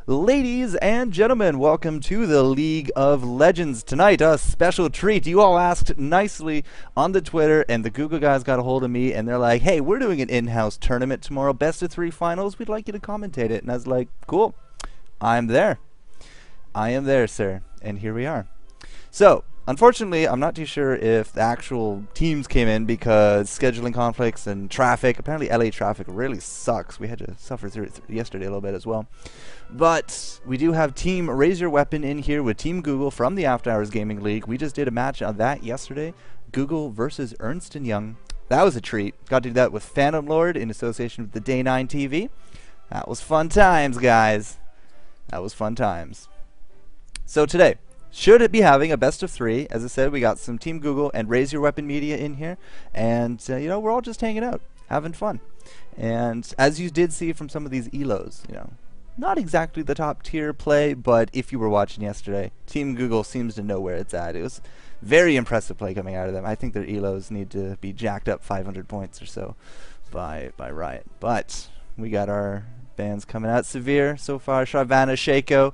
Ladies and gentlemen, welcome to the League of Legends. Tonight, a special treat. You all asked nicely on the Twitter, and the Google guys got a hold of me, and they're like, hey, we're doing an in-house tournament tomorrow, best of 3 finals. We'd like you to commentate it. And I was like, cool. I'm there. I am there, sir. And here we are. So, unfortunately, I'm not too sure if the actual teams came in because scheduling conflicts and traffic. Apparently, LA traffic really sucks. We had to suffer through it yesterday a little bit as well. But we do have Team Raise Your Weapon in here with Team Google from the After Hours Gaming League. We just did a match on that yesterday. Google versus Ernst & Young. That was a treat. Got to do that with Phantom Lord in association with the Day 9 TV. That was fun times, guys. That was fun times. So today, should it be having a best of 3? As I said, we got some Team Google and Raise Your Weapon media in here. And, you know, we're all just hanging out, having fun. And as you did see from some of these ELOs, you know, not exactly the top tier play, but if you were watching yesterday, Team Google seems to know where it's at. It was very impressive play coming out of them. I think their ELOs need to be jacked up 500 points or so by Riot. But we got our bands coming out. Severe so far, Shyvana, Shaco.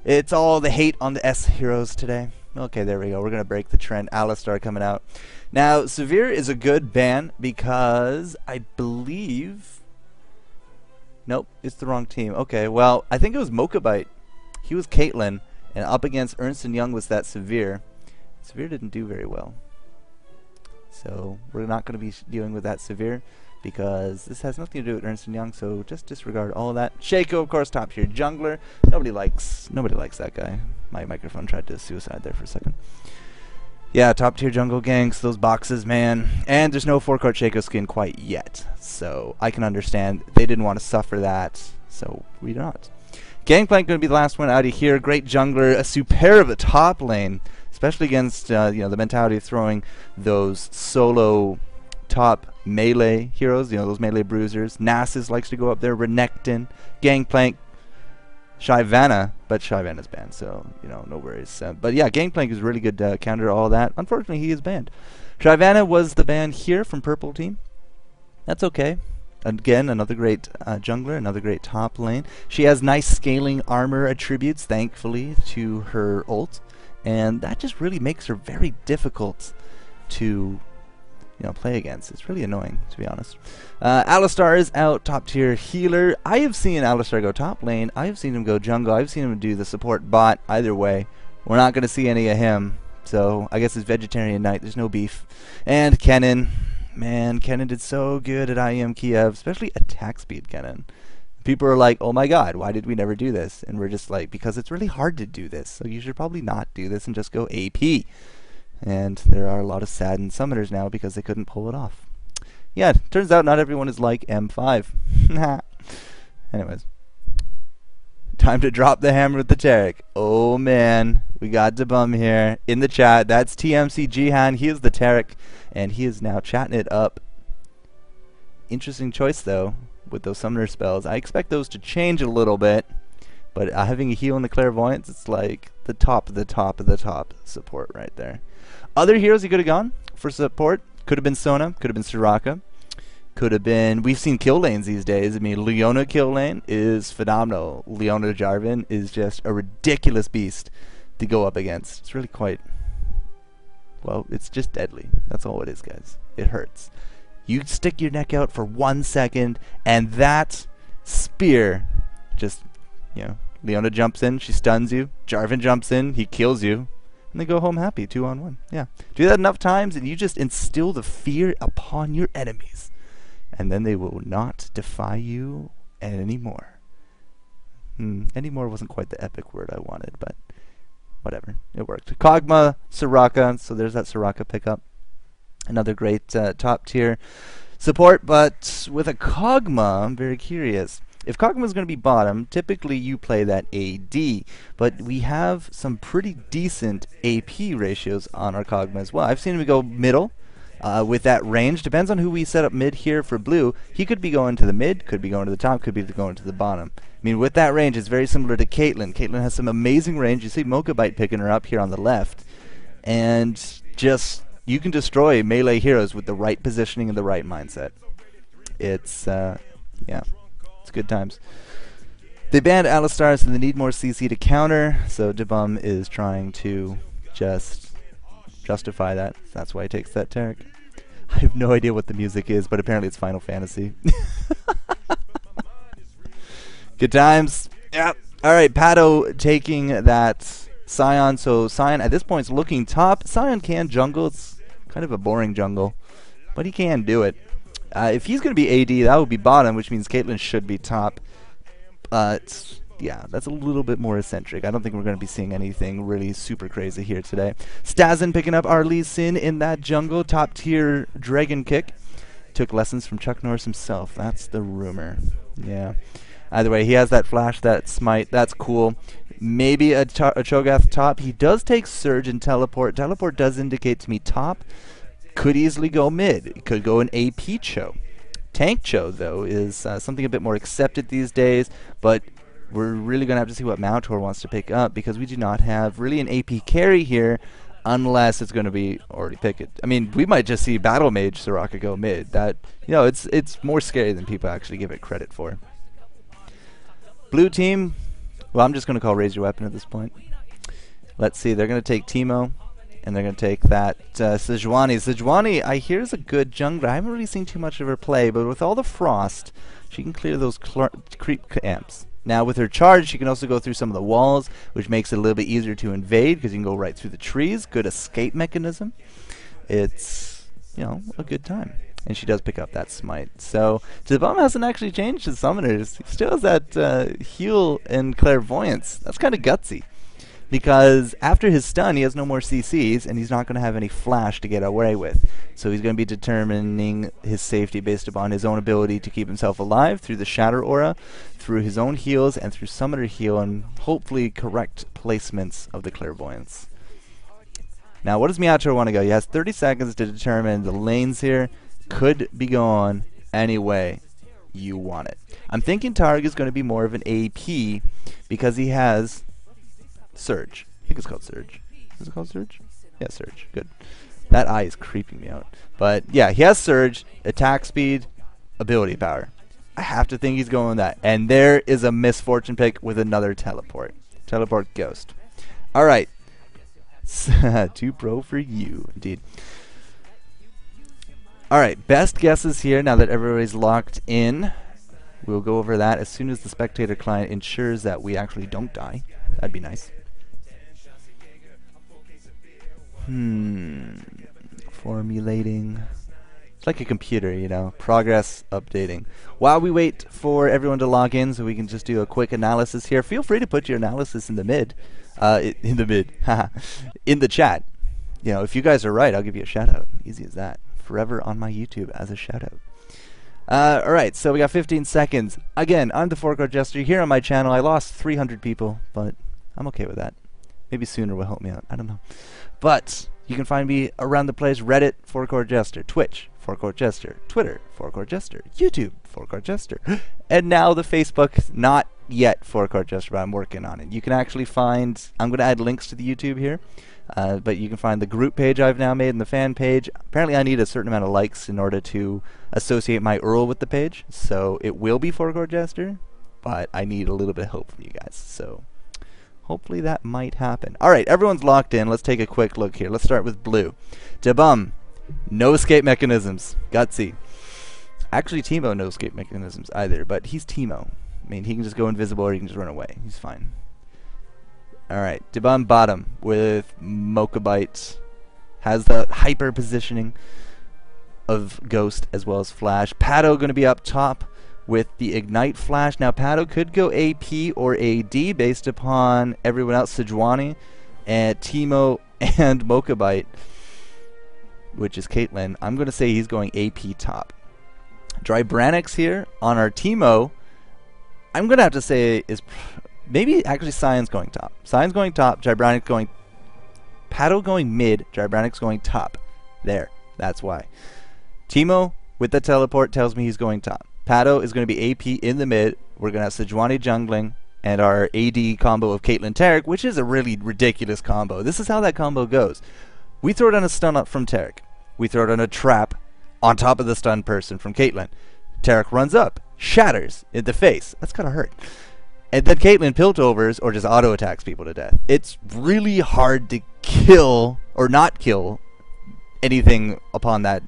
It's all the hate on the S heroes today. Okay, there we go. We're going to break the trend. Alistar coming out. Now, Severe is a good ban because I believe... Nope, it's the wrong team. Okay, well, I think it was Mokabite. He was Caitlyn, and up against Ernst & Young was that Severe. Severe didn't do very well. So, we're not going to be dealing with that Severe because this has nothing to do with Ernst & Young, so just disregard all of that. Shaco, of course, top tier jungler. Nobody likes that guy. My microphone tried to suicide there for a second. Yeah, top tier jungle ganks, those boxes, man. And there's no forecourt Shaco skin quite yet. So I can understand they didn't want to suffer that. So we do not. Gangplank going to be the last one out of here. Great jungler, a superb top lane, especially against you know, the mentality of throwing those solo top melee heroes, you know, those melee bruisers. Nasus likes to go up there. Renekton, Gangplank, Shyvana, but Shyvana's banned, so, you know, no worries. But yeah, Gangplank is really good to counter all that. Unfortunately, he is banned. Shyvana was the ban here from Purple Team. That's okay. Again, another great jungler, another great top lane. She has nice scaling armor attributes, thankfully, to her ult. And that just really makes her very difficult to, you know, play against. It's really annoying, to be honest. Alistar is out, top tier healer. I have seen Alistar go top lane. I have seen him go jungle. I've seen him do the support bot. Either way, we're not going to see any of him. So I guess it's vegetarian night. There's no beef. And Kennen. Man, Kennen did so good at IEM Kiev, especially attack speed Kennen. People are like, oh my god, why did we never do this? And we're just like, because it's really hard to do this. So you should probably not do this and just go AP. And there are a lot of saddened summoners now because they couldn't pull it off. Yeah, turns out not everyone is like M5. Anyways. Time to drop the hammer with the Taric. Oh man, we got Debum here in the chat. That's TMC Jihan. He is the Taric, and he is now chatting it up. Interesting choice though, with those summoner spells. I expect those to change a little bit, but having a heal in the clairvoyance, it's like the top of the top of the top support right there. Other heroes he could have gone for support could have been Sona, could have been Soraka, could have been. We've seen kill lanes these days. I mean, Leona kill lane is phenomenal. Leona Jarvan is just a ridiculous beast to go up against. It's really quite. Well, it's just deadly. That's all it is, guys. It hurts. You stick your neck out for 1 second, and that spear just, you know, Leona jumps in, she stuns you. Jarvan jumps in, he kills you. And they go home happy, 2-on-1. Yeah. Do that enough times and you just instill the fear upon your enemies. And then they will not defy you anymore. Anymore wasn't quite the epic word I wanted, but whatever. It worked. Kog'Maw, Soraka. So there's that Soraka pickup. Another great top tier support, but with a Kog'Maw, I'm very curious. If Kog'Maw is going to be bottom, typically you play that AD, but we have some pretty decent AP ratios on our Kog'Maw as well. I've seen him go middle with that range. Depends on who we set up mid here for blue. He could be going to the mid, could be going to the top, could be going to the bottom. I mean, with that range, it's very similar to Caitlyn. Caitlyn has some amazing range. You see Mokabite picking her up here on the left, and just you can destroy melee heroes with the right positioning and the right mindset. It's yeah. Good times. They banned Alistar, so they need more CC to counter, so Debum is trying to just justify that. That's why he takes that Taric. I have no idea what the music is, but apparently it's Final Fantasy. Good times. Yep. Alright, Pato taking that Scion, so Scion at this point is looking top. Scion can jungle, it's kind of a boring jungle, but he can do it. If he's going to be AD, that would be bottom, which means Caitlyn should be top. Yeah, that's a little bit more eccentric. I don't think we're going to be seeing anything really super crazy here today. Stazen picking up our Lee Sin in that jungle. Top tier Dragon Kick. Took lessons from Chuck Norris himself. That's the rumor. Yeah. Either way, he has that flash, that smite. That's cool. Maybe a Cho'Gath top. He does take Surge and Teleport. Teleport does indicate to me top. Could easily go mid. It could go an AP Cho. Tank Cho, though, is something a bit more accepted these days, but we're really going to have to see what Mautor wants to pick up, because we do not have really an AP carry here, unless it's going to be already picked. I mean, we might just see Battle Mage Soraka go mid. That, you know, it's more scary than people actually give it credit for. Blue team, well, I'm just going to call Raise Your Weapon at this point. Let's see, they're going to take Teemo, and they're going to take that Sejuani. Sejuani, I hear, is a good jungler. I haven't really seen too much of her play, but with all the frost, she can clear those creep camps. Now, with her charge, she can also go through some of the walls, which makes it a little bit easier to invade, because you can go right through the trees. Good escape mechanism. It's, you know, a good time. And she does pick up that smite. So, Debum hasn't actually changed his summoners. He still has that heal and clairvoyance. That's kind of gutsy. Because after his stun, he has no more CCs, and he's not going to have any flash to get away with. So he's going to be determining his safety based upon his own ability to keep himself alive through the Shatter Aura, through his own heals, and through Summoner Heal, and hopefully correct placements of the Clairvoyance. Now, what does Meowth want to go? He has 30 seconds to determine the lanes here. Could be going any way you want it. I'm thinking Targ is going to be more of an AP, because he has Surge. I think it's called Surge. Is it called Surge? Yeah, Surge. Good. That eye is creeping me out. But yeah, he has Surge, attack speed, ability power. I have to think he's going with that. And there is a misfortune pick with another teleport. Teleport Ghost. Alright. Too pro for you, indeed. Alright, best guesses here now that everybody's locked in. We'll go over that as soon as the spectator client ensures that we actually don't die. That'd be nice. Formulating. It's like a computer, you know. Progress updating. While we wait for everyone to log in so we can just do a quick analysis here, feel free to put your analysis in the mid. In the chat. You know, if you guys are right, I'll give you a shout out. Easy as that. Forever on my YouTube as a shout out. Alright, so we got 15 seconds. Again, I'm the FourCourtJester here on my channel. I lost 300 people, but I'm okay with that. Maybe Sooner will help me out. I don't know. But you can find me around the place. Reddit, FourCourtJester. Twitch, FourCourtJester. Twitter, FourCourtJester. YouTube, FourCourtJester. And now the Facebook, not yet FourCourtJester, but I'm working on it. You can actually find, I'm going to add links to the YouTube here. But you can find the group page I've now made and the fan page. Apparently I need a certain amount of likes in order to associate my URL with the page. So it will be FourCourtJester, but I need a little bit of help from you guys. So hopefully that might happen. Alright, everyone's locked in. Let's take a quick look here. Let's start with blue. Debum, no escape mechanisms. Gutsy. Actually, Teemo, no escape mechanisms either, but he's Teemo. I mean, he can just go invisible or he can just run away. He's fine. Alright, Debum bottom with Mocha has the hyper positioning of Ghost as well as Flash. Pato going to be up top with the Ignite Flash. Now Pato could go AP or AD based upon everyone else, Sejuani and Teemo and Mocha which is Caitlyn. I'm going to say he's going AP top. Drybranix here on our Teemo, I'm going to have to say is maybe actually Sion's going top. Sion's going top, Drybranix going... Pato going mid, Drybranix going top. There, that's why. Teemo with the teleport tells me he's going top. Pato is going to be AP in the mid. We're going to have Sejuani jungling and our AD combo of Caitlyn Taric, which is a really ridiculous combo. This is how that combo goes. We throw down a stun up from Taric. We throw down a trap on top of the stun person from Caitlyn. Taric runs up, shatters in the face. That's gotta hurt. And then Caitlyn Piltovers or just auto attacks people to death. It's really hard to kill or not kill anything upon that.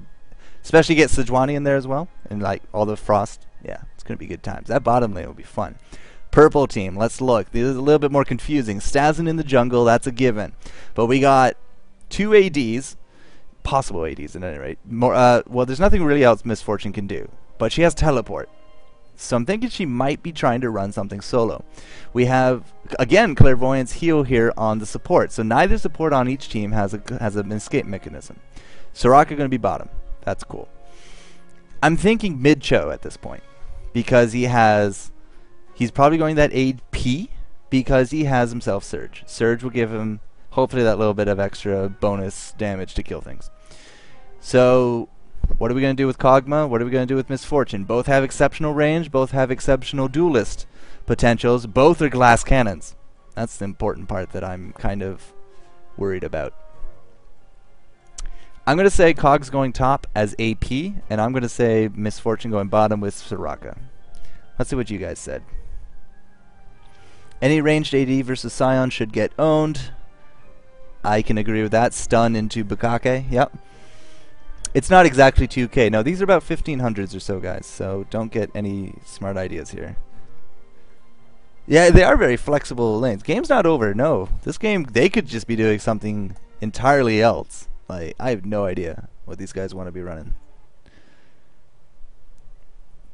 Especially get Sejuani in there as well. And like all the frost. Yeah, it's going to be good times. That bottom lane will be fun. Purple team, let's look. This is a little bit more confusing. Stazen in the jungle, that's a given. But we got 2 ADs. Possible ADs at any rate. More, well, there's nothing really else Miss Fortune can do. But she has teleport. So I'm thinking she might be trying to run something solo. We have, again, Clairvoyance heal here on the support. So neither support on each team has an escape mechanism. Soraka going to be bottom. That's cool. I'm thinking mid-Cho at this point. Because he's probably going that AP because he has himself Surge. Surge will give him, hopefully, that little bit of extra bonus damage to kill things. So what are we going to do with Kog'Maw? What are we going to do with Miss Fortune? Both have exceptional range. Both have exceptional duelist potentials. Both are glass cannons. That's the important part that I'm kind of worried about. I'm going to say Cog's going top as AP, and I'm going to say Miss Fortune going bottom with Soraka. Let's see what you guys said. Any ranged AD versus Sion should get owned. I can agree with that. Stun into Bukake. Yep. It's not exactly 2K. No, these are about 1500s or so, guys. So don't get any smart ideas here. Yeah, they are very flexible lanes. Game's not over. No. This game, they could just be doing something entirely else. Like, I have no idea what these guys want to be running.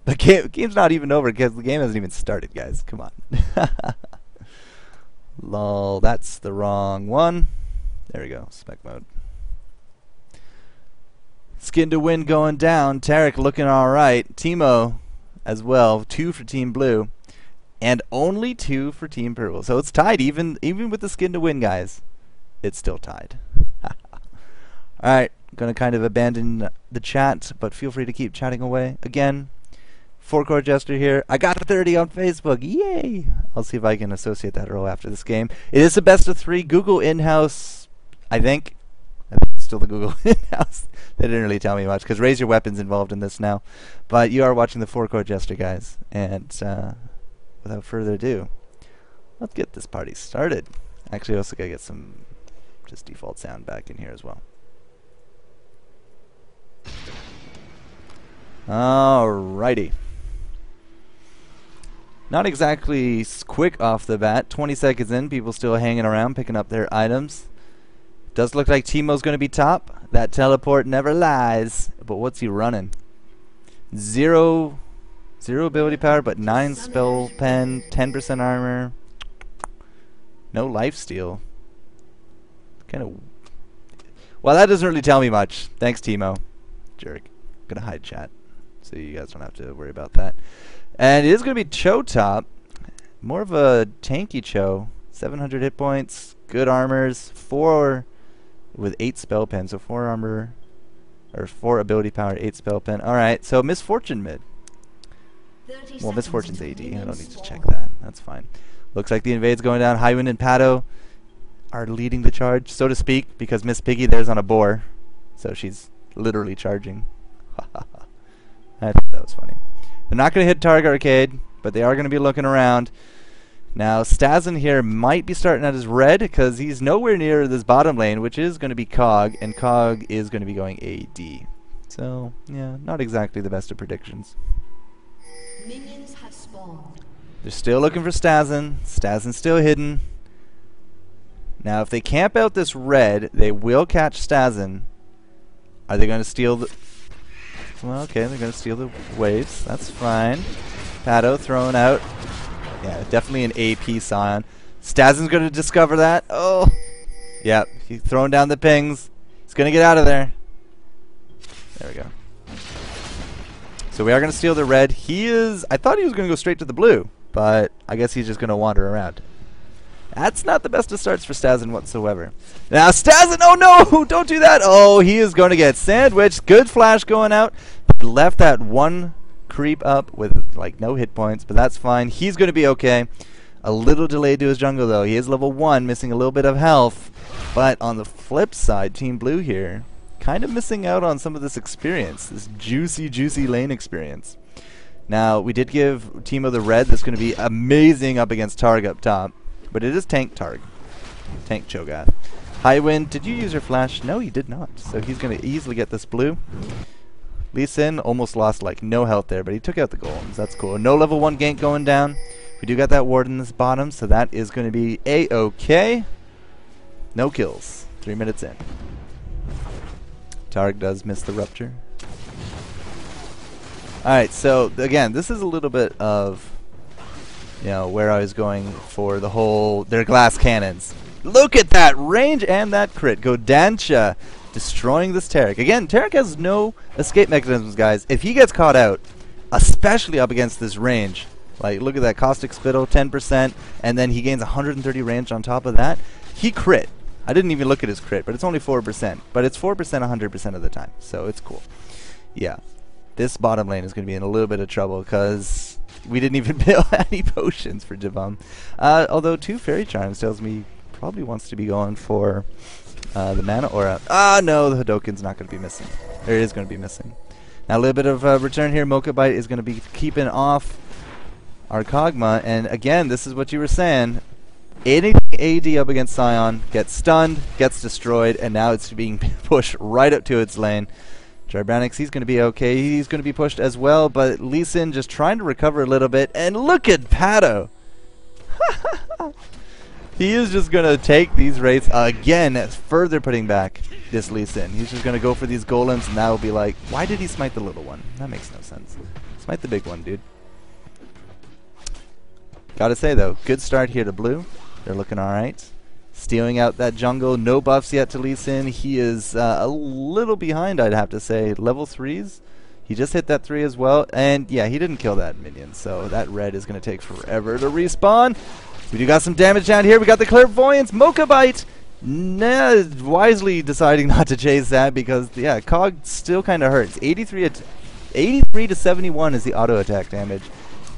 The game's not even over because the game hasn't even started, guys. Come on. Lol, that's the wrong one. There we go, spec mode. Skin to win going down. Tarek looking alright. Teemo as well. 2 for Team Blue. And only 2 for Team Purple. So it's tied even with the skin to win, guys. It's still tied. Alright, gonna kind of abandon the chat, but feel free to keep chatting away. Again, FourCourtJester here. I got 30 on Facebook. Yay! I'll see if I can associate that role after this game. It is a best of 3 Google in-house, I think. It's still the Google in-house. They didn't really tell me much because Raise Your Weapon's involved in this now. But you are watching the FourCourtJester, guys. And without further ado, let's get this party started. Actually, I also gotta get some just default sound back in here as well. Alrighty. Not exactly quick off the bat. 20 seconds in, people still hanging around, picking up their items. Does look like Teemo's going to be top. That teleport never lies. But what's he running? Zero ability power, but 9 spell pen, 10% armor. No life steal. Kind of. Well, that doesn't really tell me much. Thanks, Teemo. Jerk. Gonna hide chat, so you guys don't have to worry about that. And it is gonna be Cho top. More of a tanky Cho. 700 hit points, good armors, 4 with 8 spell pen, so 4 armor, or 4 ability power, 8 spell pen. Alright, so Miss Fortune mid. Well, Miss Fortune's AD, I don't need to check that. That's fine. Looks like the invade's going down. Highwind and Pato are leading the charge, so to speak, because Miss Piggy there's on a boar. So she's literally charging. I thought that was funny. They're not going to hit Target Arcade, but they are going to be looking around. Now, Stazen here might be starting out as red because he's nowhere near this bottom lane, which is going to be Cog, and Cog is going to be going AD. So, yeah, not exactly the best of predictions. Minions have spawned. They're still looking for Stazen. Stazen's still hidden. Now, if they camp out this red, they will catch Stazen. Are they going to steal the... Well, okay, they're going to steal the waves. That's fine. Pato thrown out. Yeah, definitely an AP Scion. Stazen's going to discover that. Oh! Yeah, he's throwing down the pings. He's going to get out of there. There we go. So we are going to steal the red. He is... I thought he was going to go straight to the blue, but I guess he's just going to wander around. That's not the best of starts for Stazen whatsoever. Now Stazen, oh no! Don't do that! Oh, he is going to get sandwiched. Good flash going out. Left that one creep up with like no hit points, but that's fine. He's going to be okay. A little delayed to his jungle though. He is level 1, missing a little bit of health. But on the flip side, Team Blue here, kind of missing out on some of this experience. This juicy, juicy lane experience. Now, we did give Teemo the red. That's going to be amazing up against Targ up top. But it is tank Targ. Tank Cho'Gath. High Wind, did you use your flash? No, he did not. So he's going to easily get this blue. Lee Sin almost lost like no health there, but he took out the golems. That's cool. No level 1 gank going down. We do got that ward in this bottom, so that is going to be A-OK. No kills. 3 minutes in. Targ does miss the rupture. Alright, so again, this is a little bit of, you know, where I was going for the whole, their glass cannons. Look at that range and that crit. Godansha destroying this Taric. Again, Taric has no escape mechanisms, guys. If he gets caught out, especially up against this range, like look at that Caustic Spittle, 10%, and then he gains 130 range on top of that. He crit. I didn't even look at his crit, but it's only 4%. But it's 4% 100% of the time, so it's cool. Yeah. This bottom lane is going to be in a little bit of trouble because we didn't even build any potions for Javam. Although 2 Fairy Charms tells me he probably wants to be going for the Mana Aura. Ah, no, the Hadoken's not going to be missing. Or it is going to be missing. Now a little bit of return here. Mokabite is going to be keeping off our Kog'Maw. And again, this is what you were saying. Anything AD up against Sion gets stunned, gets destroyed, and now it's being pushed right up to its lane. Jarbanix, he's going to be okay. He's going to be pushed as well, but Lee Sin just trying to recover a little bit. And look at Pato! He is just going to take these rates again, further putting back this Lee Sin. He's just going to go for these golems, and that will be like, why did he smite the little one? That makes no sense. Smite the big one, dude. Gotta say, though, good start here to blue. They're looking alright. Stealing out that jungle. No buffs yet to Lee Sin. He is a little behind, I'd have to say. Level 3s. He just hit that 3 as well. And yeah, he didn't kill that minion. So that red is going to take forever to respawn. We do got some damage down here. We got the Clairvoyance. Mokabite wisely deciding not to chase that because, yeah, Cog still kind of hurts. 83 to 71 is the auto attack damage.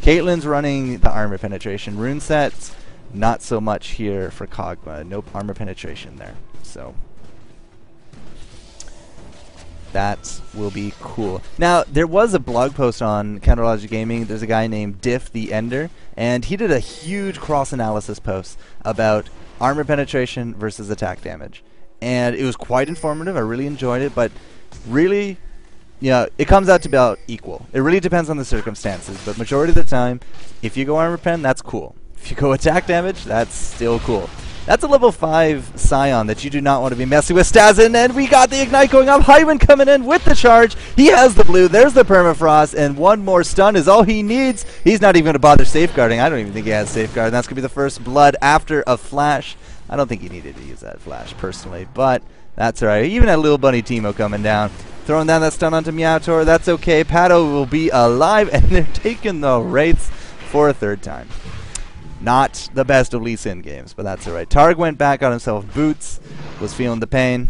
Caitlyn's running the armor penetration rune sets. Not so much here for Kog'Maw. Nope, armor penetration there. So that will be cool. Now, there was a blog post on Counterlogic Gaming. There's a guy named Diff the Ender, and he did a huge cross-analysis post about armor penetration versus attack damage. And it was quite informative. I really enjoyed it, but really, yeah, it comes out to about equal. It really depends on the circumstances, but majority of the time, if you go armor pen, that's cool. If you go attack damage, that's still cool. That's a level 5 Scion that you do not want to be messing with, Stazin, and we got the Ignite going up. Hyman coming in with the charge. He has the blue. There's the Permafrost, and one more stun is all he needs. He's not even going to bother safeguarding. I don't even think he has safeguard, and that's going to be the first blood after a flash. I don't think he needed to use that flash, personally, but that's alright. Even had Little Bunny Teemo coming down. Throwing down that stun onto Meowtor. That's okay. Pato will be alive, and they're taking the Wraiths for a 3rd time. Not the best of Lee Sin games, but that's alright. Targ went back, got himself boots, was feeling the pain.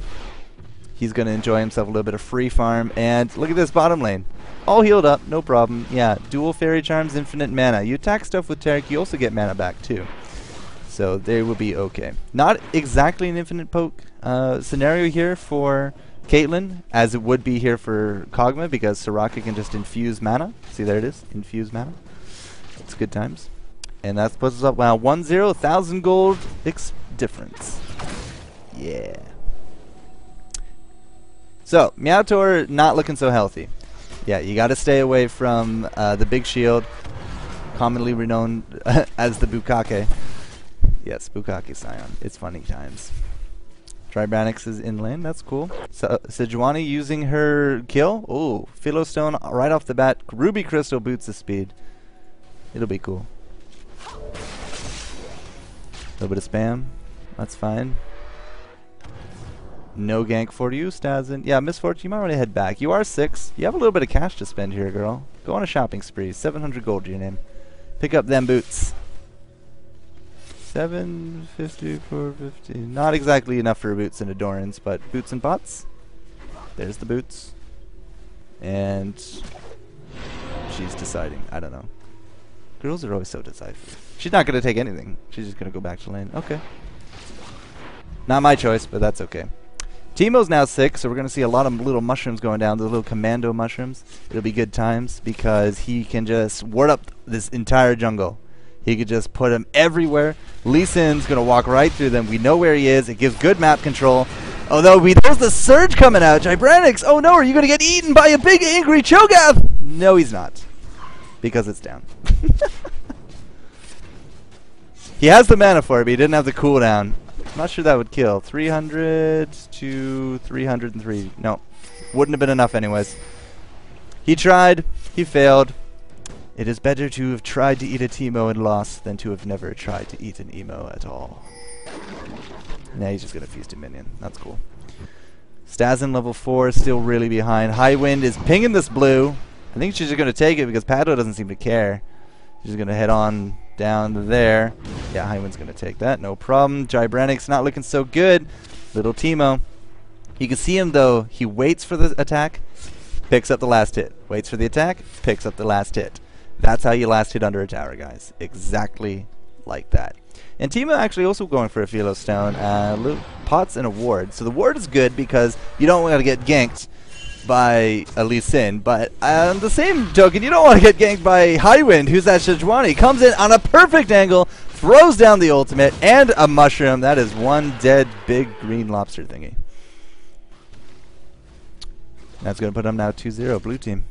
He's going to enjoy himself a little bit of free farm. And look at this bottom lane. All healed up, no problem. Yeah, dual Fairy Charms, infinite mana. You attack stuff with Tarek, you also get mana back too. So they will be okay. Not exactly an infinite poke scenario here for Caitlyn, as it would be here for Kog'Maw, because Soraka can just infuse mana. See, there it is, infuse mana. It's good times. And that puts us up now 1-0, 1,000 gold difference. Yeah. So, Meowtor not looking so healthy. Yeah, you got to stay away from the big shield, commonly renowned as the Bukake. Yes, Bukake Scion. It's funny times. Tribranix is in lane. That's cool. So, Sejuani using her kill. Oh, Philostone right off the bat. Ruby Crystal boots the speed. It'll be cool. A little bit of spam. That's fine. No gank for you, Stazin. Yeah, Miss Fortune, you might want to head back. You are 6. You have a little bit of cash to spend here, girl. Go on a shopping spree. 700 gold to your name. Pick up them boots. 750, 450. Not exactly enough for boots and Adorans, but boots and bots. There's the boots. And she's deciding. I don't know. Girls are always so decisive. She's not going to take anything. She's just going to go back to lane. Okay. Not my choice, but that's okay. Teemo's now 6, so we're going to see a lot of little mushrooms going down, the little commando mushrooms. It'll be good times because he can just ward up this entire jungle. He could just put him everywhere. Lee Sin's going to walk right through them. We know where he is. It gives good map control. Although there's the surge coming out. Gibranix, oh no, are you going to get eaten by a big angry Cho'Gath? No, he's not. Because it's down. He has the mana for it, but he didn't have the cooldown. I'm not sure that would kill. 300 to 303. No, wouldn't have been enough anyways. He tried. He failed. It is better to have tried to eat a Teemo and lost than to have never tried to eat an emo at all. Nah, he's just going to feast a minion. That's cool. Stazen level 4 is still really behind. High Wind is pinging this blue. I think she's just going to take it because Pado doesn't seem to care. She's going to head on down there. Yeah, High Wind's going to take that. No problem. Gibranix not looking so good. Little Teemo. You can see him though. He waits for the attack, picks up the last hit. Waits for the attack, picks up the last hit. That's how you last hit under a tower, guys. Exactly like that. And Teemo actually also going for a Philo Stone, pots and a ward. So the ward is good because you don't want to get ganked by a Lee Sin, but on the same token, you don't want to get ganked by High Wind, who's at Sejuani. Comes in on a perfect angle, throws down the ultimate, and a mushroom. That is one dead big green lobster thingy. That's going to put him now 2-0, blue team.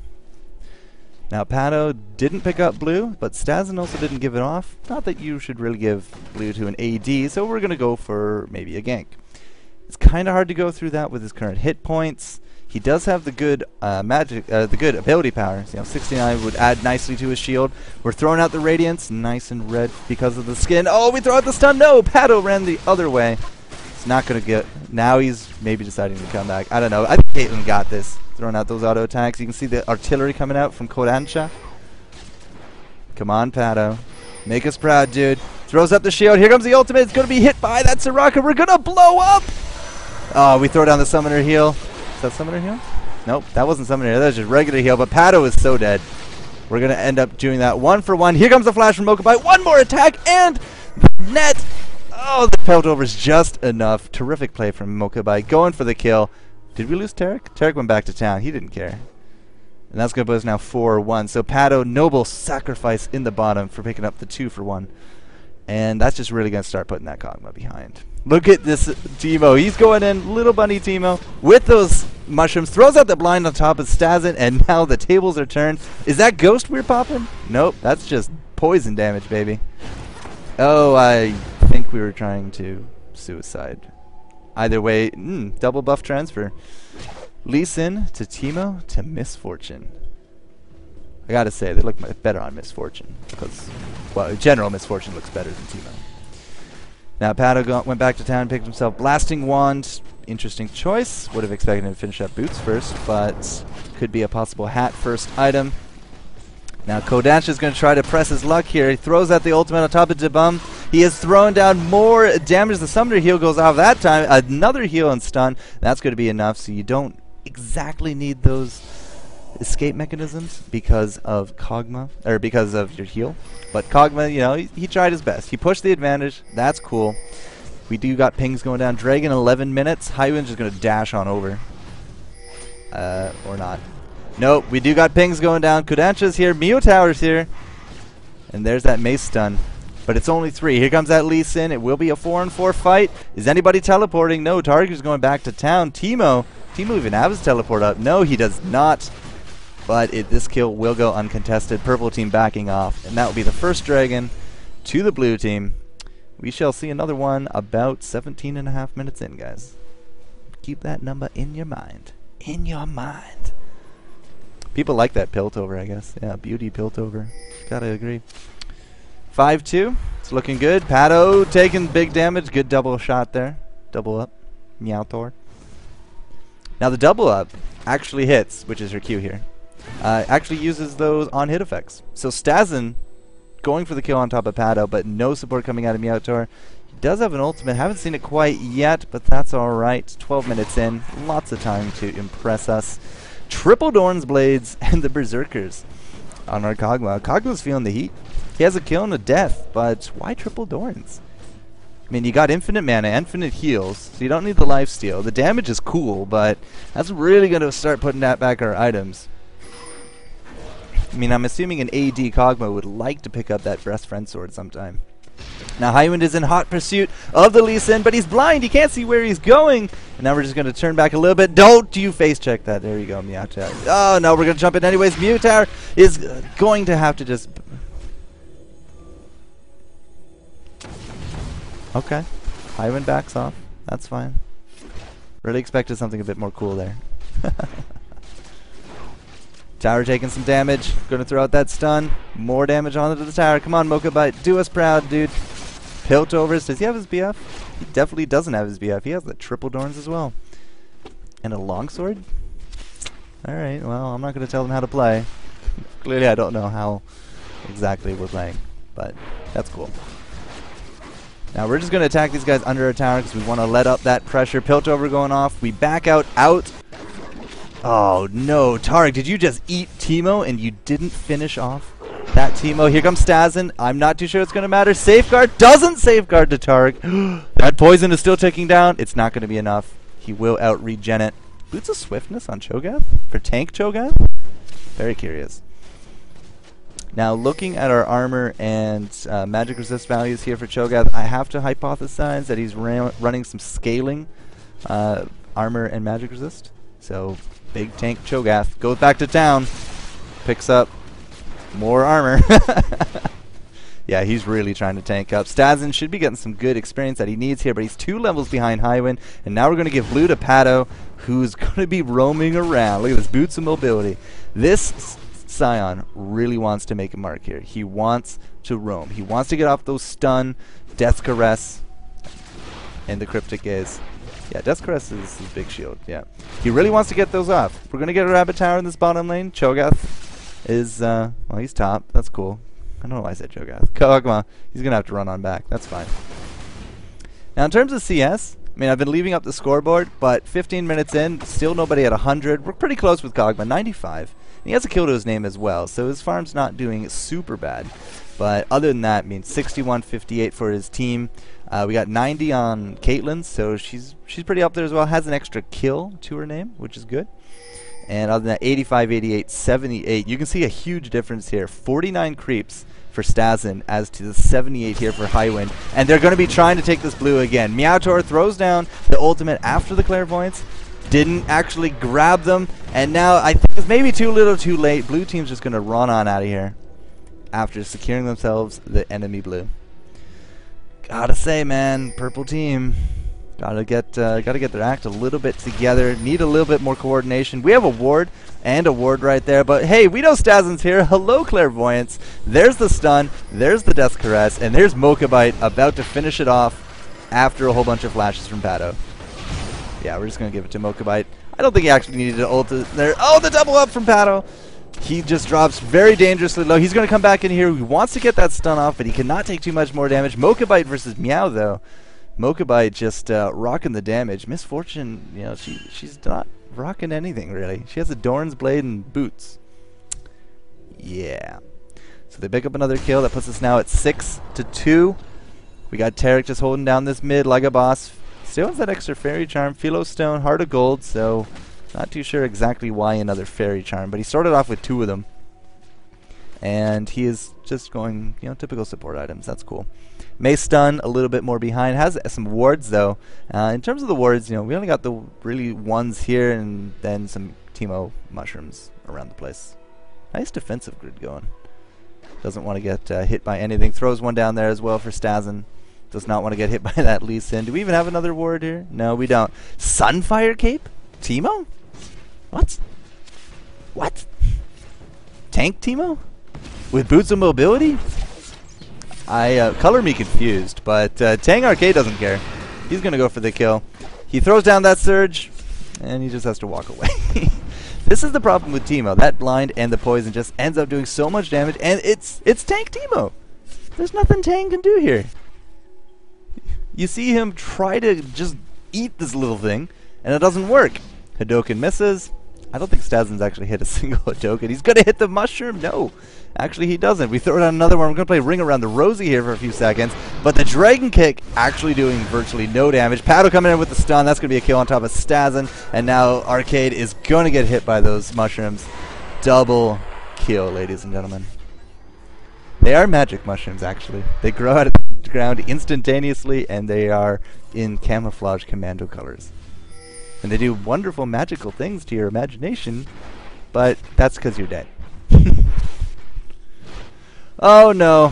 Now Pado didn't pick up blue, but Stazen also didn't give it off. Not that you should really give blue to an AD, so we're going to go for maybe a gank. It's kind of hard to go through that with his current hit points. He does have the good the good ability power. You know, 69 would add nicely to his shield. We're throwing out the Radiance, nice and red because of the skin. Oh, we throw out the stun. No, Pado ran the other way. It's not going to get... Now he's maybe deciding to come back. I don't know. I think Caitlyn got this. Throwing out those auto attacks. You can see the artillery coming out from Kodansha. Come on, Pado. Make us proud, dude. Throws up the shield. Here comes the ultimate. It's going to be hit by that Soraka. We're going to blow up. Oh, we throw down the summoner heal. Is that summoner heal? Nope, that wasn't summoner heal. That was just regular heal. But Pado is so dead. We're going to end up doing that 1-for-1. Here comes the flash from Mokubai. One more attack and net. Oh, the Peltover is just enough. Terrific play from Mokubai. Going for the kill. Did we lose Tarek? Tarek went back to town. He didn't care. And that's going to put us now 4-1. So Pado, noble sacrifice in the bottom for picking up the 2-for-1. And that's just really going to start putting that Kog'Maw behind. Look at this Teemo. He's going in, little bunny Teemo, with those mushrooms. Throws out the blind on top of Stazen, and now the tables are turned. Is that Ghost we're popping? Nope, that's just poison damage, baby. Oh, I think we were trying to suicide. Either way, double buff transfer. Lee Sin to Teemo to Misfortune. I gotta say, they look better on Misfortune. Because, well, general Misfortune looks better than Teemo. Now, Pado went back to town, picked himself Blasting Wand. Interesting choice. Would have expected him to finish up Boots first, but could be a possible hat first item. Now, Kodansha is going to try to press his luck here. He throws out the ultimate on top of Debum. He has thrown down more damage. The summoner heal goes off that time. Another heal and stun. That's going to be enough, so you don't exactly need those escape mechanisms because of Kog'Maw, or because of your heal. But Kog'Maw, you know, he tried his best. He pushed the advantage. That's cool. We do got pings going down. Dragon 11 minutes. Highwind's just going to dash on over. Or not. Nope, we do got pings going down. Kodansha's here. Mio Tower's here. And there's that mace stun. But it's only 3. Here comes that Lee Sin. It will be a 4-on-4 fight. Is anybody teleporting? No, Target's going back to town. Teemo even have his teleport up. No, he does not. But this kill will go uncontested. Purple team backing off. And that will be the first dragon to the blue team. We shall see another one about 17.5 minutes in, guys. Keep that number in your mind. In your mind. People like that Piltover, I guess. Yeah, beauty Piltover. Gotta agree. 5-2. It's looking good. Pado taking big damage. Good double shot there. Double up. Meowthor. Now the double up actually hits, which is her Q here. Actually uses those on hit effects. So Stazen going for the kill on top of Pado, but no support coming out of Meowthor. He does have an ultimate. Haven't seen it quite yet, but that's alright. 12 minutes in. Lots of time to impress us. Triple Dorn's Blades and the Berserkers on our Kog'Maw. Kog'Maw's feeling the heat. He has a kill and a death, but why triple Dorns? I mean, you got infinite mana, infinite heals, so you don't need the lifesteal. The damage is cool, but that's really going to start putting that back our items. I mean, I'm assuming an AD Kog'Maw would like to pick up that Breast Friend Sword sometime. Now, Highwind is in hot pursuit of the Lee Sin, but he's blind. He can't see where he's going. And now we're just going to turn back a little bit. Don't you face check that. There you go, Meow Tower. Oh, no, we're going to jump in anyways. Mew Tower is going to have to just... Okay. Highwind backs off. That's fine. Really expected something a bit more cool there. Tower taking some damage. Gonna throw out that stun. More damage onto the tower. Come on, Mokabite. Do us proud, dude. Piltovers. Does he have his BF? He definitely doesn't have his BF. He has the triple Dorns as well. And a longsword? Alright, well, I'm not gonna tell them how to play. Clearly I don't know how exactly we're playing. But that's cool. Now we're just going to attack these guys under a tower because we want to let up that pressure. Piltover going off. We back out. Oh no, Tarek, did you just eat Teemo and you didn't finish off that Teemo? Here comes Stazen. I'm not too sure it's going to matter. Safeguard doesn't safeguard to Tarek. That poison is still ticking down. It's not going to be enough. He will out-regen it. Boots of Swiftness on Cho'Gath? For tank Cho'Gath? Very curious. Now, looking at our armor and magic resist values here for Cho'Gath, I have to hypothesize that he's running some scaling armor and magic resist. So, big tank Cho'Gath goes back to town, picks up more armor. Yeah, he's really trying to tank up. Stazen should be getting some good experience that he needs here, but he's 2 levels behind Highwind, and now we're going to give blue to Pato, who's going to be roaming around. Look at this, boots of mobility. This Scion really wants to make a mark here. He wants to roam. He wants to get off those stun, Death Caress, and the Cryptic Gaze. Yeah, Death Caress is his big shield, yeah. He really wants to get those off. We're going to get a Rabbit Tower in this bottom lane. Cho'Gath is, well, he's top. That's cool. I don't know why I said Cho'Gath. Kog'Maw, he's going to have to run on back. That's fine. Now, in terms of CS, I mean, I've been leaving up the scoreboard, but 15 minutes in, still nobody at 100. We're pretty close with Kog'Maw, 95. He has a kill to his name as well, so his farm's not doing super bad. But other than that, I mean, 61-58 for his team. We got 90 on Caitlyn, so she's pretty up there as well. Has an extra kill to her name, which is good. And other than that, 85, 88, 78. You can see a huge difference here. 49 creeps for Stazen as to the 78 here for Highwind. And they're going to be trying to take this blue again. Meowtor throws down the ultimate after the clairvoyance. Didn't actually grab them, and now I think it's maybe too little too late. Blue team's just going to run on out of here after securing themselves the enemy blue. Gotta say, man, purple team, gotta get their act a little bit together. Need a little bit more coordination. We have a ward and a ward right there, but hey, we know Stazen's here. Hello, clairvoyance. There's the stun, there's the Death Caress, and there's Mokabite about to finish it off after a whole bunch of flashes from Pato. Yeah, we're just going to give it to Mokabite. I don't think he actually needed to ult there. Oh, the double up from Pato. He just drops very dangerously low. He's going to come back in here. He wants to get that stun off, but he cannot take too much more damage. Mokabite versus Meow, though. Mokabite just rocking the damage. Misfortune, you know, she's not rocking anything, really. She has a Dorn's Blade and boots. Yeah. So they pick up another kill. That puts us now at 6-2. We got Tarek just holding down this mid like a boss. Still has that extra Fairy Charm, Philo Stone, Heart of Gold, so not too sure exactly why another Fairy Charm, but he started off with 2 of them. And he is just going, you know, typical support items. That's cool. May stun a little bit more behind. Has some wards, though. In terms of the wards, you know, we only got the really ones here and then some Teemo mushrooms around the place. Nice defensive grid going. Doesn't want to get hit by anything. Throws one down there as well for Stazen. Does not want to get hit by that Lee Sin. Do we even have another ward here? No, we don't. Sunfire Cape? Teemo? What? What? Tank Teemo? With boots of mobility? Color me confused, but Tang Arcade doesn't care. He's going to go for the kill. He throws down that surge, and he just has to walk away. This is the problem with Teemo. That blind and the poison just ends up doing so much damage, and it's Tank Teemo. There's nothing Tang can do here. You see him try to just eat this little thing, and it doesn't work. Hadoken misses. I don't think Stazen's actually hit a single Hadoken. He's going to hit the mushroom? No. Actually, he doesn't. We throw down another one. We're going to play Ring Around the Rosie here for a few seconds. But the Dragon Kick actually doing virtually no damage. Paddle coming in with the stun. That's going to be a kill on top of Stazen. And now Arcade is going to get hit by those mushrooms. Double kill, ladies and gentlemen. They are magic mushrooms, actually. They grow out of the ground instantaneously, and they are in camouflage commando colors. And they do wonderful magical things to your imagination, but that's because you're dead. Oh no,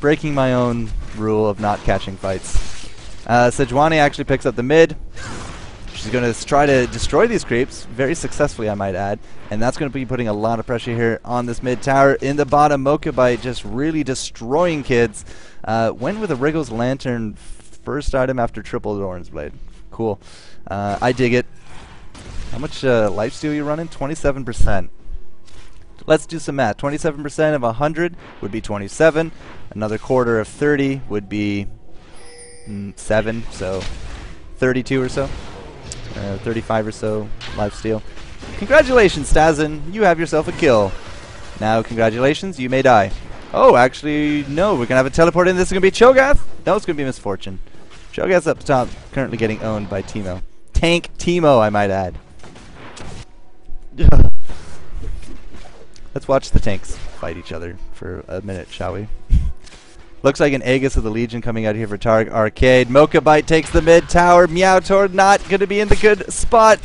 breaking my own rule of not catching fights. Sejuani actually picks up the mid. She's going to try to destroy these creeps, very successfully I might add, and that's going to be putting a lot of pressure here on this mid tower. In the bottom, Mokabite just really destroying kids. Went with a Wriggles Lantern first item after triple Doran's Blade. Cool. I dig it. How much lifesteal are you running? 27%. Let's do some math. 27% of 100 would be 27. Another quarter of 30 would be 7, so 32 or so. 35 or so lifesteal. Congratulations, Stazen. You have yourself a kill. Now, congratulations, you may die. Oh, actually, no. We're going to have a teleport in. This is going to be Cho'Gath? No, it's going to be Misfortune. Cho'Gath's up top, currently getting owned by Teemo. Tank Teemo, I might add. Let's watch the tanks fight each other for a minute, shall we? Looks like an Aegis of the Legion coming out here for Targ Arcade. Mokabite takes the mid tower. Meowtor not going to be in the good spot.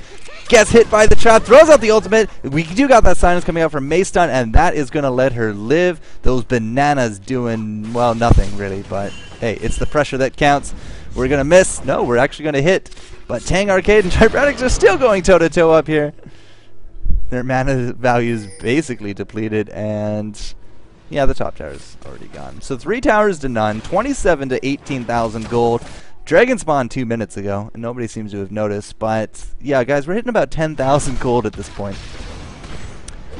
Gets hit by the trap. Throws out the ultimate. We do got that silence coming out from Maestun, and that is going to let her live. Those bananas doing, well, nothing really. But, hey, it's the pressure that counts. We're going to miss. No, we're actually going to hit. But Tang Arcade and Tybratics are still going toe-to-toe up here. Their mana value is basically depleted, and yeah, the top tower is already gone. So 3 towers to none, 27 to 18,000 gold. Dragon spawned 2 minutes ago, and nobody seems to have noticed. But yeah, guys, we're hitting about 10,000 gold at this point.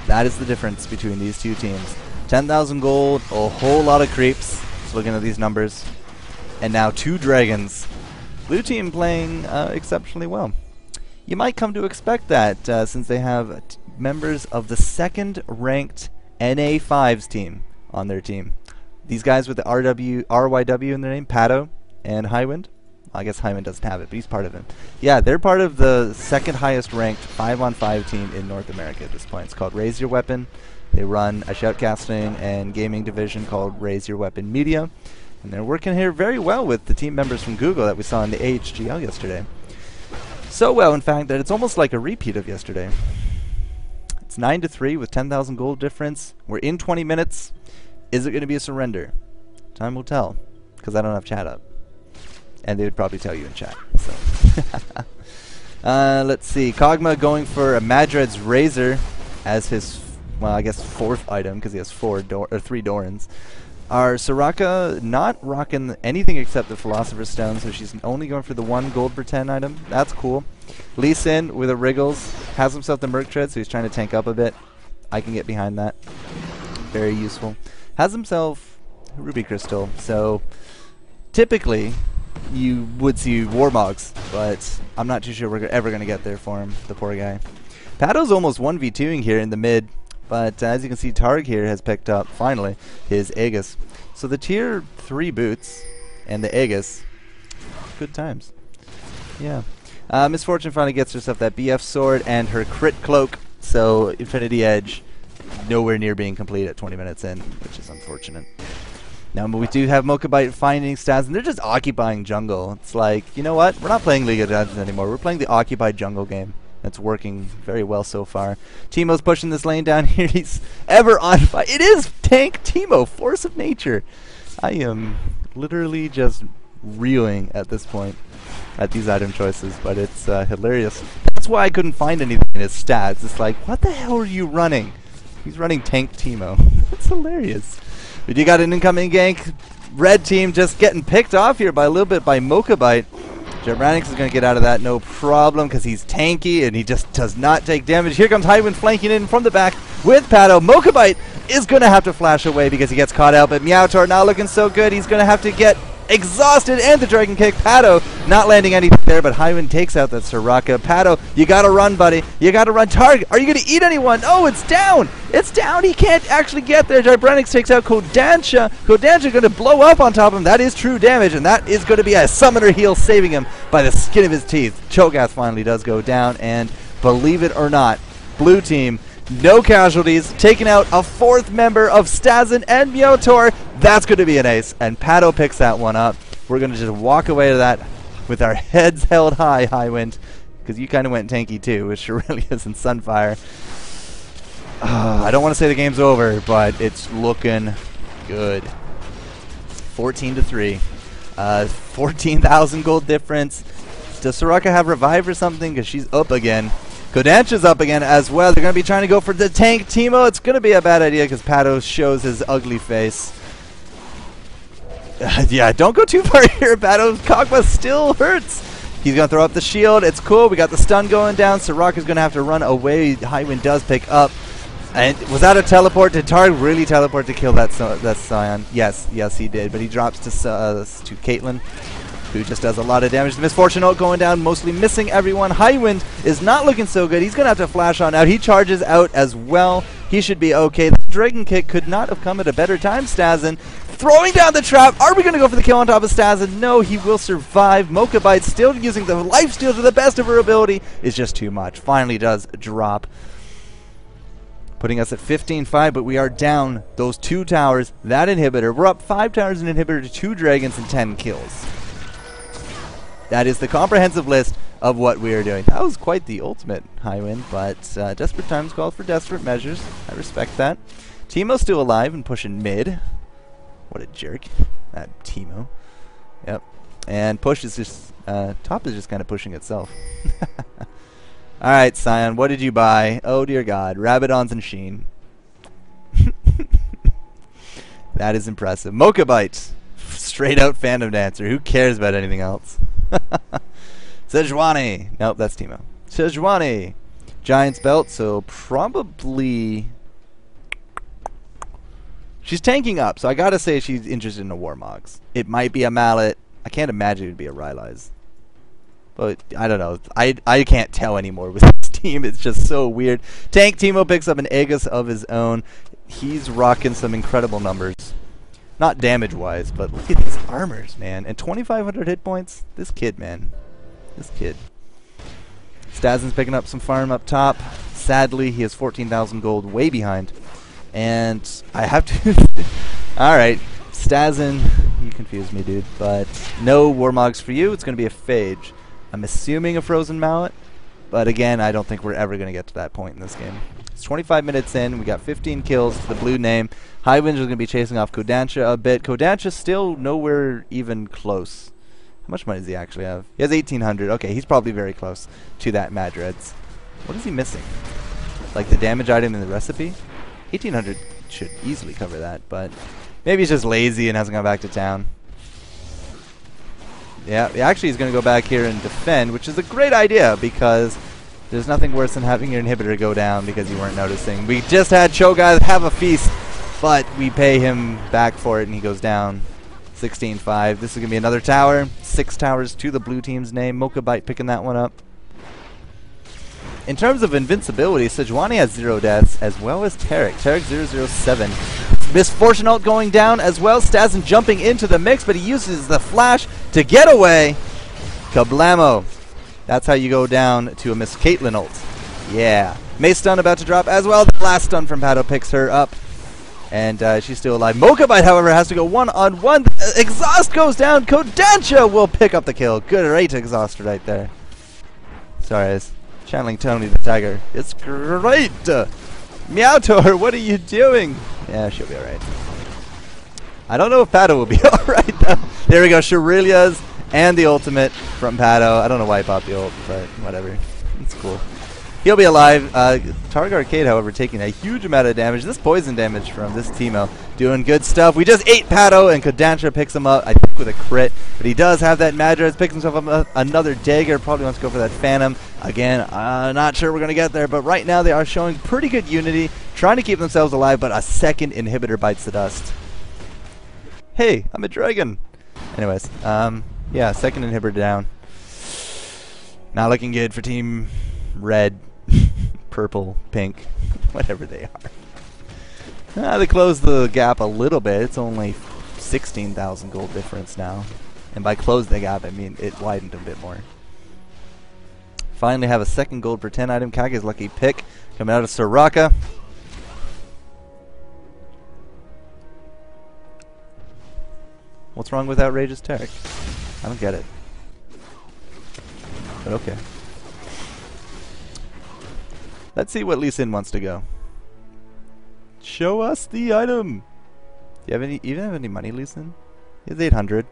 That is the difference between these two teams. 10,000 gold, a whole lot of creeps. Just looking at these numbers, and now 2 dragons. Blue team playing exceptionally well. You might come to expect that since they have members of the 2nd ranked NA5s team on their team. These guys with the RYW in their name, Pato and Highwind. I guess Highwind doesn't have it, but he's part of it. Yeah, they're part of the 2nd highest ranked 5-on-5 team in North America at this point. It's called Raise Your Weapon. They run a shoutcasting and gaming division called Raise Your Weapon Media. And they're working here very well with the team members from Google that we saw in the AHGL yesterday. So well, in fact, that it's almost like a repeat of yesterday. It's 9-3 with 10,000 gold difference. We're in 20 minutes. Is it going to be a surrender? Time will tell, because I don't have chat up. And they would probably tell you in chat. So. Let's see. Kog'Maw going for a Madred's Razor as his, well, I guess 4th item, because he has 3 Dorans. Our Soraka not rocking anything except the Philosopher's Stone, so she's only going for the 1 gold per 10 item. That's cool. Lee Sin with a Wriggles has himself the Merc Tread, so he's trying to tank up a bit. I can get behind that. Very useful. Has himself Ruby Crystal, so typically you would see Warmogs, but I'm not too sure we're ever going to get there for him, the poor guy. Pato's almost 1v2ing here in the mid. But as you can see, Targ here has picked up, finally, his Aegis. So the tier 3 boots and the Aegis, good times. Yeah. Misfortune finally gets herself that BF sword and her crit cloak. So Infinity Edge, nowhere near being complete at 20 minutes in, which is unfortunate. Now we do have Mokabite finding stats, and they're just occupying jungle. It's like, you know what? We're not playing League of Legends anymore. We're playing the occupied jungle game. That's working very well so far. Teemo's pushing this lane down here. He's ever on fire. It is Tank Teemo, force of nature. I am literally just reeling at this point at these item choices, but it's hilarious. That's why I couldn't find anything in his stats. It's like, what the hell are you running? He's running Tank Teemo. That's hilarious. But you got an incoming gank. Red team just getting picked off here by a little bit by Mokabite. Jeranix is going to get out of that no problem because he's tanky and he just does not take damage. Here comes Highwind flanking in from the back with Pato. Mokabite is going to have to flash away because he gets caught out, but Meowtor not looking so good. He's going to have to get exhausted, and the Dragon Kick. Pato not landing anything there, but Highwind takes out that Soraka. Pato, you gotta run, buddy. You gotta run. Targ, are you gonna eat anyone? Oh, it's down. It's down. He can't actually get there. Gibranix takes out Kodansha. Kodansha gonna blow up on top of him. That is true damage, and that is gonna be a summoner heal saving him by the skin of his teeth. Cho'Gath finally does go down, and believe it or not, blue team, no casualties, taking out a fourth member of Stazen and Myotor. That's going to be an ace, and Pato picks that one up. We're going to just walk away to that with our heads held high, Highwind, because you kind of went tanky too, which really isn't Sunfire. I don't want to say the game's over, but it's looking good. 14-3. 14,000 gold difference. Does Soraka have revive or something? Because she's up again. Kodansha's up again as well. They're going to be trying to go for the tank Teemo. It's going to be a bad idea because Pato shows his ugly face. Yeah, don't go too far here, Pato. Kog'Maw still hurts. He's going to throw up the shield. It's cool. We got the stun going down. Soraka's going to have to run away. Highwind does pick up. And was that a teleport? Did Targ really teleport to kill that Scion? Yes, he did. But he drops to Caitlyn, who just does a lot of damage. The Misfortune ult going down, mostly missing everyone. Highwind is not looking so good. He's going to have to flash on out. He charges out as well. He should be okay. The Dragon Kick could not have come at a better time. Stazen throwing down the trap. Are we going to go for the kill on top of Stazen? No, he will survive. Mokabite still using the lifesteal to the best of her ability. Is just too much. Finally does drop, putting us at 15-5, but we are down those 2 towers, that inhibitor. We're up 5 towers and inhibitor to 2 dragons and 10 kills. That is the comprehensive list of what we are doing. That was quite the ultimate, Highwind, but desperate times call for desperate measures. I respect that. Teemo's still alive and pushing mid. What a jerk. That Teemo. Yep. And push is just, top is just kind of pushing itself. Alright, Scion, what did you buy? Oh dear God. Rabadons and Sheen. That is impressive. Mokabite. Straight out fandom dancer. Who cares about anything else? Sejuani. Nope, that's Teemo. Sejuani. Giant's belt, so probably... She's tanking up, so I gotta say she's interested in a Warmogs. It might be a Mallet. I can't imagine it would be a Rylai's. But I don't know. I can't tell anymore with this team. It's just so weird. Tank Teemo picks up an Aegis of his own. He's rocking some incredible numbers. Not damage-wise, but look at these armors, man. And 2,500 hit points? This kid, man. This kid. Stazen's picking up some farm up top. Sadly, he has 14,000 gold, way behind. And I have to... Alright, Stazen, you confused me, dude. But no Warmogs for you. It's going to be a Phage. I'm assuming a Frozen Mallet. But again, I don't think we're ever going to get to that point in this game. It's 25 minutes in. We got 15 kills to the blue name. Highwind is going to be chasing off Kodansha a bit. Kodansha still nowhere even close. How much money does he actually have? He has 1,800. Okay, he's probably very close to that Madreds. What is he missing? Like the damage item in the recipe? 1,800 should easily cover that, but maybe he's just lazy and hasn't gone back to town. Yeah, actually he's going to go back here and defend, which is a great idea because there's nothing worse than having your inhibitor go down because you weren't noticing. We just had Cho'Gath have a feast, but we pay him back for it and he goes down. 16-5. This is going to be another tower. 6 towers to the blue team's name. Mokabite picking that one up. In terms of invincibility, Sejuani has 0 deaths, as well as Taric. Taric 007. Misfortune ult going down as well. Stazen jumping into the mix, but he uses the flash to get away. Kablamo. That's how you go down to a Miss Caitlyn ult. Yeah. Mace stun about to drop as well. The last stun from Pato picks her up. And she's still alive. Mokabite, however, has to go one-on-one. Exhaust goes down. Kodansha will pick up the kill. Great exhaust right there. Sorry, I was channeling Tony the Tiger. It's great. Meowtor, what are you doing? Yeah, she'll be alright. I don't know if Pato will be alright, though. There we go. Shirelia's and the ultimate from Pato. I don't know why he popped the ult, but whatever. It's cool. He'll be alive. Targ Arcade, however, taking a huge amount of damage. This poison damage from this Teemo doing good stuff. We just ate Pato, and Kodansha picks him up, I think, with a crit. But he does have that Madrez, picks himself up another dagger. Probably wants to go for that Phantom. Again, not sure we're going to get there, but right now they are showing pretty good unity, trying to keep themselves alive, but a second inhibitor bites the dust. Hey, I'm a dragon. Anyways, yeah, second inhibitor down. Not looking good for Team Red, Purple, Pink, whatever they are. They closed the gap a little bit. It's only 16,000 gold difference now. And by close the gap, I mean it widened a bit more. Finally have a second gold per 10 item. Kage's lucky pick coming out of Soraka. What's wrong with Outrageous Tarek? I don't get it. But okay. Let's see what Lee Sin wants to go. Show us the item! Do you have any, even have any money, Lee Sin? He has 800.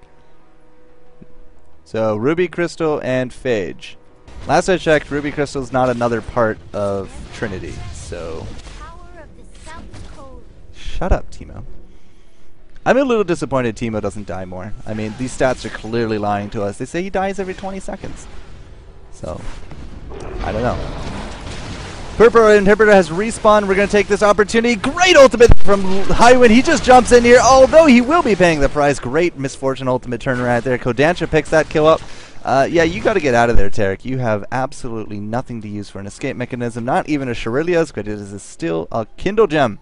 So, Ruby, Crystal, and Phage. Last I checked, Ruby Crystal is not another part of Trinity, so... Shut up, Teemo. I'm a little disappointed Teemo doesn't die more. I mean, these stats are clearly lying to us. They say he dies every 20 seconds. So, I don't know. Purple Inhibitor has respawned. We're going to take this opportunity. Great ultimate from Highwind. He just jumps in here, although he will be paying the price. Great Misfortune ultimate turnaround there. Kodansha picks that kill up. Yeah, you got to get out of there, Tarek. You have absolutely nothing to use for an escape mechanism. Not even a Shurilia's, but it is still a Kindle Gem.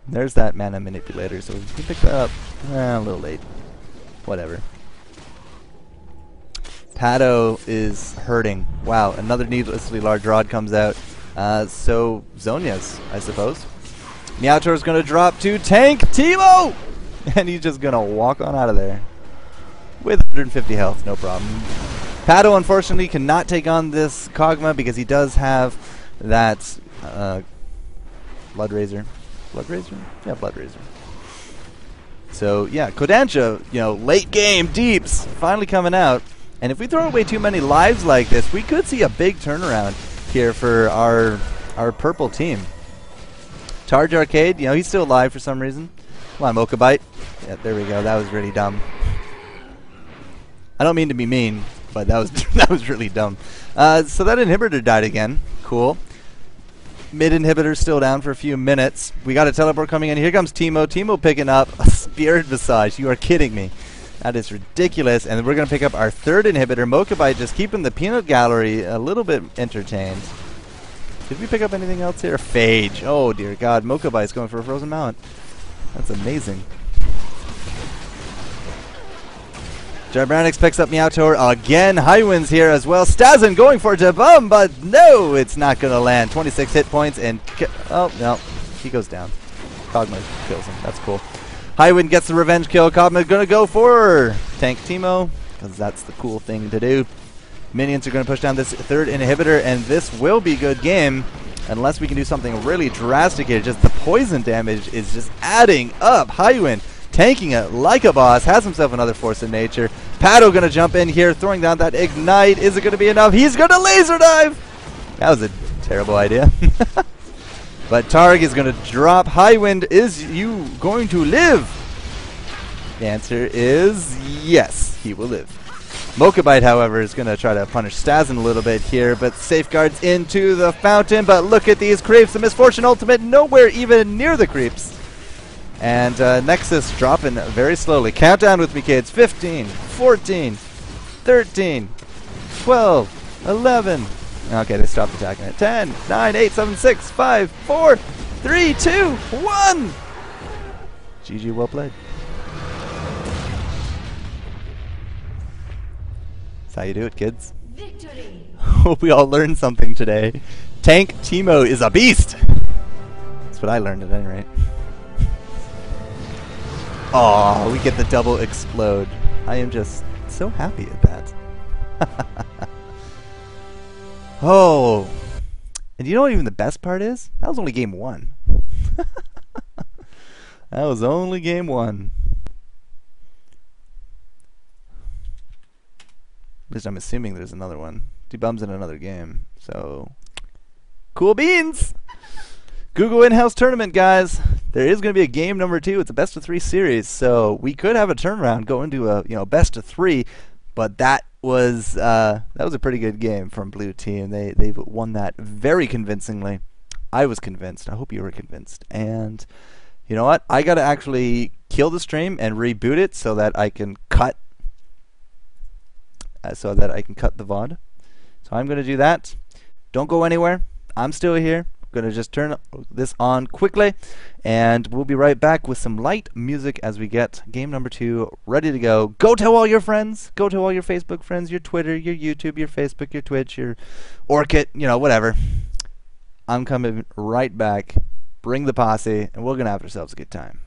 There's that mana manipulator, so he picked that up a little late. Whatever. Pado is hurting. Wow, another needlessly large rod comes out. So Zhonya's, I suppose. Meowtor's going to drop to tank Teemo! And he's just going to walk on out of there. With 150 health, no problem. Pado, unfortunately, cannot take on this Kog'Maw because he does have that Blood Razor. Blood Razor? Yeah, Blood Razor. So, yeah, Kodansha, you know, late game, deeps, finally coming out. And if we throw away too many lives like this, we could see a big turnaround here for our purple team. Targe Arcade, you know, he's still alive for some reason. Come on, Mocha Bite. Yeah, there we go. That was really dumb. I don't mean to be mean, but that was that was really dumb. So that inhibitor died again. Cool. Mid inhibitor still down for a few minutes. We got a teleport coming in. Here comes Teemo. Teemo picking up a Spirit Visage. You are kidding me. That is ridiculous. And we're going to pick up our third inhibitor. Mokabite just keeping the peanut gallery a little bit entertained. Did we pick up anything else here? Phage. Oh, dear God. Mokabite's going for a Frozen Mount. That's amazing. Jarbranix picks up Meowtor again. Highwind's here as well. Stazen going for Jabum, but no, it's not going to land. 26 hit points and... oh, no. He goes down. Kog'Maw kills him. That's cool. Highwind gets the revenge kill. Kog'Maw's going to go for tank Teemo, because that's the cool thing to do. Minions are going to push down this third inhibitor, and this will be good game, unless we can do something really drastic here. Just the poison damage is just adding up. Highwind tanking it like a boss, has himself another Force of Nature. Pado going to jump in here, throwing down that Ignite. Is it going to be enough? He's going to laser dive! That was a terrible idea. But Targ is going to drop. Highwind, is you going to live? The answer is yes, he will live. Mokabite, however, is going to try to punish Stazen a little bit here, but safeguards into the fountain. But look at these creeps. The Misfortune Ultimate nowhere even near the creeps. And Nexus dropping very slowly. Countdown with me, kids. 15, 14, 13, 12, 11. Okay, they stopped attacking it. 10, 9, 8, 7, 6, 5, 4, 3, 2, 1. GG, well played. That's how you do it, kids. Victory. Hope we all learned something today. Tank Teemo is a beast. That's what I learned at any rate. Oh, we get the double explode. I am just so happy at that. Oh. And you know what even the best part is? That was only game 1. That was only game 1. At least I'm assuming there's another one. Debum's in another game. So, cool beans! Google in-house tournament, guys. There is going to be a game number 2. It's a best of 3 series, so we could have a turnaround, go into a best of 3. But that was a pretty good game from Blue Team. They've won that very convincingly. I was convinced. I hope you were convinced. And you know what? I got to actually kill the stream and reboot it so that I can cut so that I can cut the VOD. So I'm going to do that. Don't go anywhere. I'm still here. Going to just turn this on quickly, and we'll be right back with some light music as we get game number 2 ready to go. Go tell all your friends. Go tell all your Facebook friends, your Twitter, your YouTube, your Facebook, your Twitch, your Orkut, whatever. I'm coming right back. Bring the posse, and we're going to have ourselves a good time.